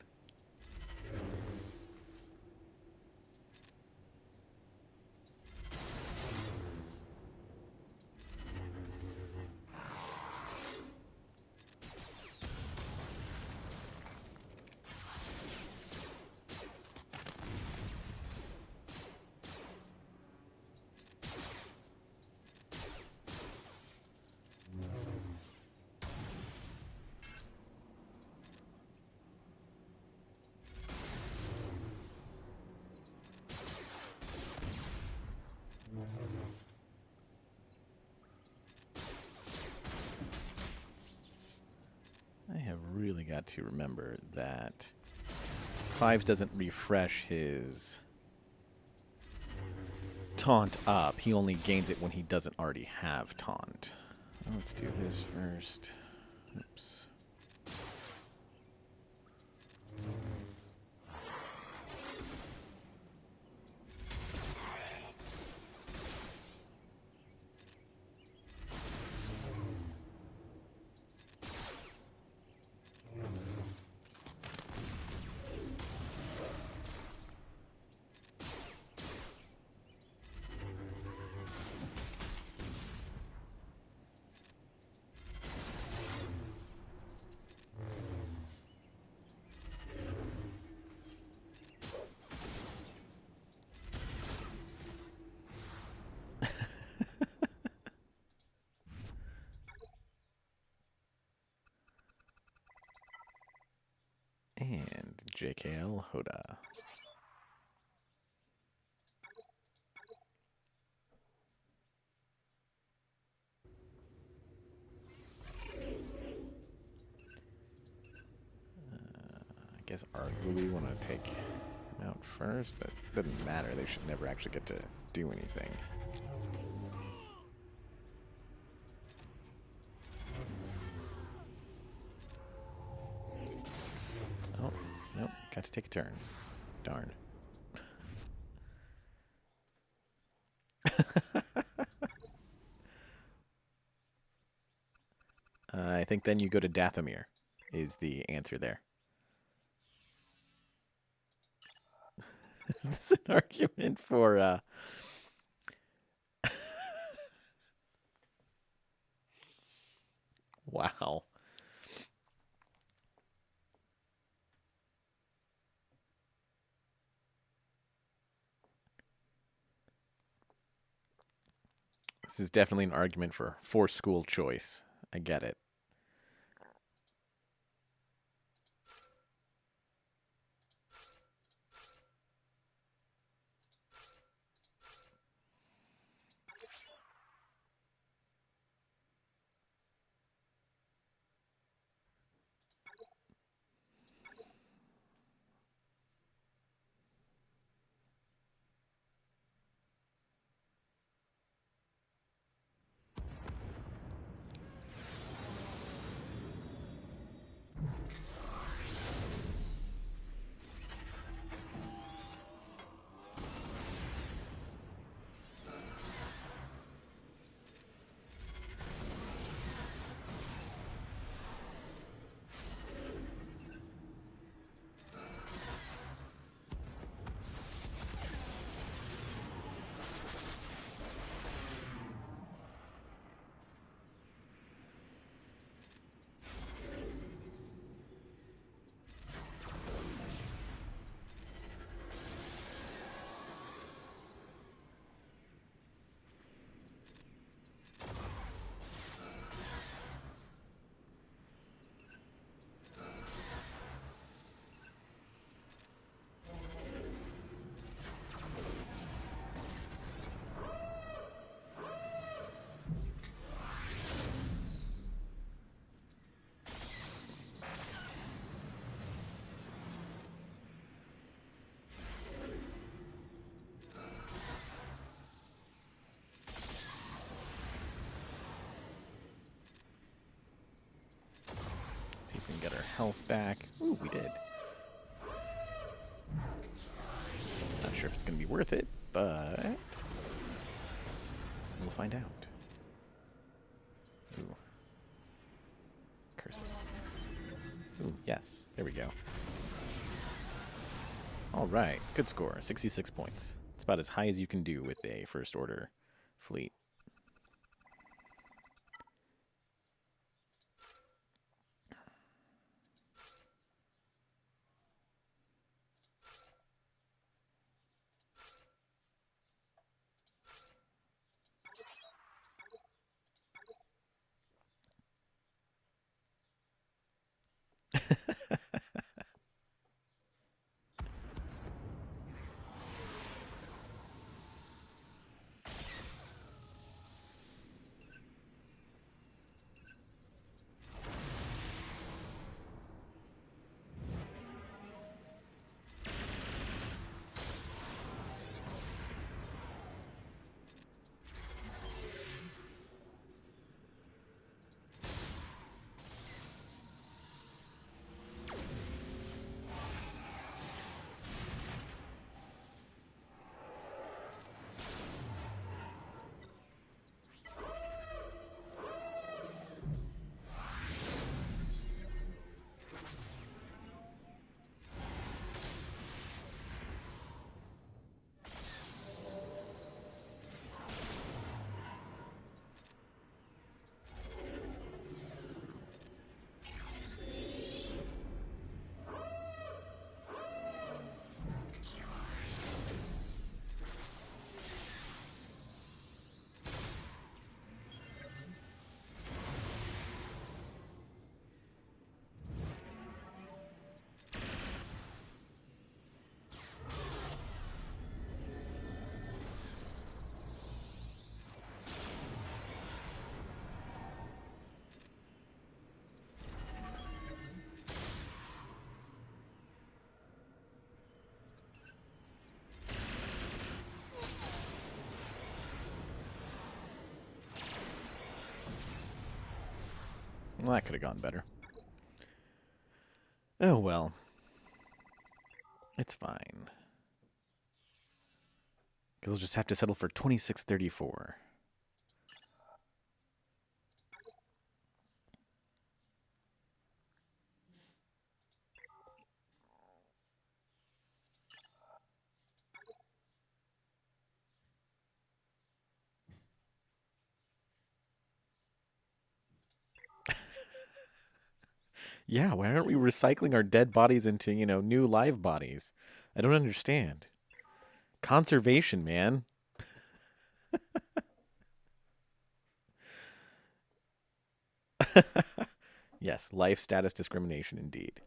got to remember that Fives doesn't refresh his taunt up. He only gains it when he doesn't already have taunt. Let's do this first. Oops. And JKL Hoda. I guess arguably we want to take him out first, but it doesn't matter. They should never actually get to do anything. Oh, nope. Got to take a turn. Darn. I think then you go to Dathomir is the answer there. Is this an argument for wow. This is definitely an argument for school choice. I get it. See if we can get our health back. Ooh, we did. Not sure if it's going to be worth it, but we'll find out. Ooh. Curses. Ooh, yes. There we go. All right. Good score. 66 points. It's about as high as you can do with a First Order fleet. Well, that could have gone better. Oh, well. It's fine. We'll just have to settle for 2634. Yeah, why aren't we recycling our dead bodies into, new live bodies? I don't understand. Conservation, man. Yes, life status discrimination indeed.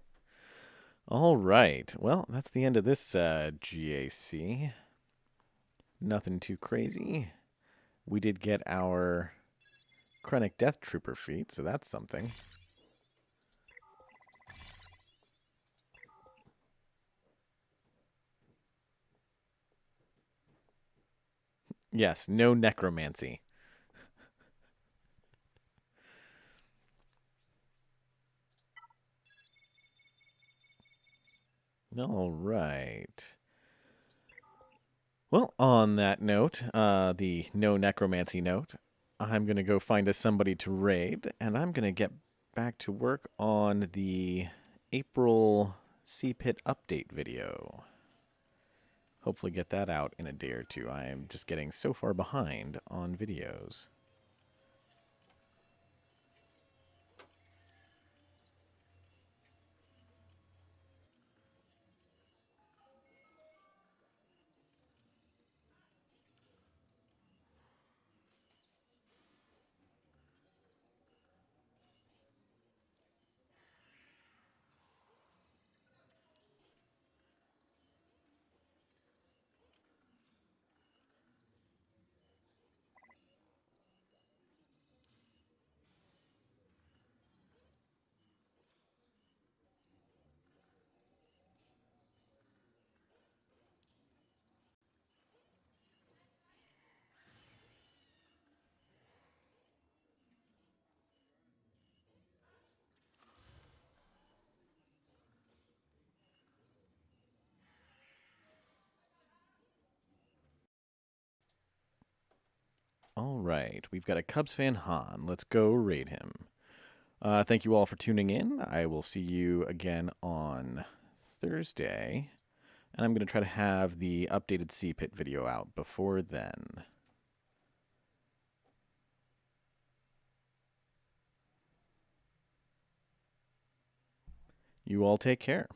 All right. Well, that's the end of this GAC. Nothing too crazy. We did get our Krennic Death Trooper feat, so that's something. Yes, no necromancy. All right. Well, on that note, the no necromancy note, I'm going to go find us somebody to raid, and I'm going to get back to work on the April Sea Pit update video. Hopefully get that out in a day or two. I am just getting so far behind on videos. All right, we've got a Cubs fan, Han. Let's go raid him. Thank you all for tuning in. I will see you again on Thursday. And I'm going to try to have the updated Sea Pit video out before then. You all take care.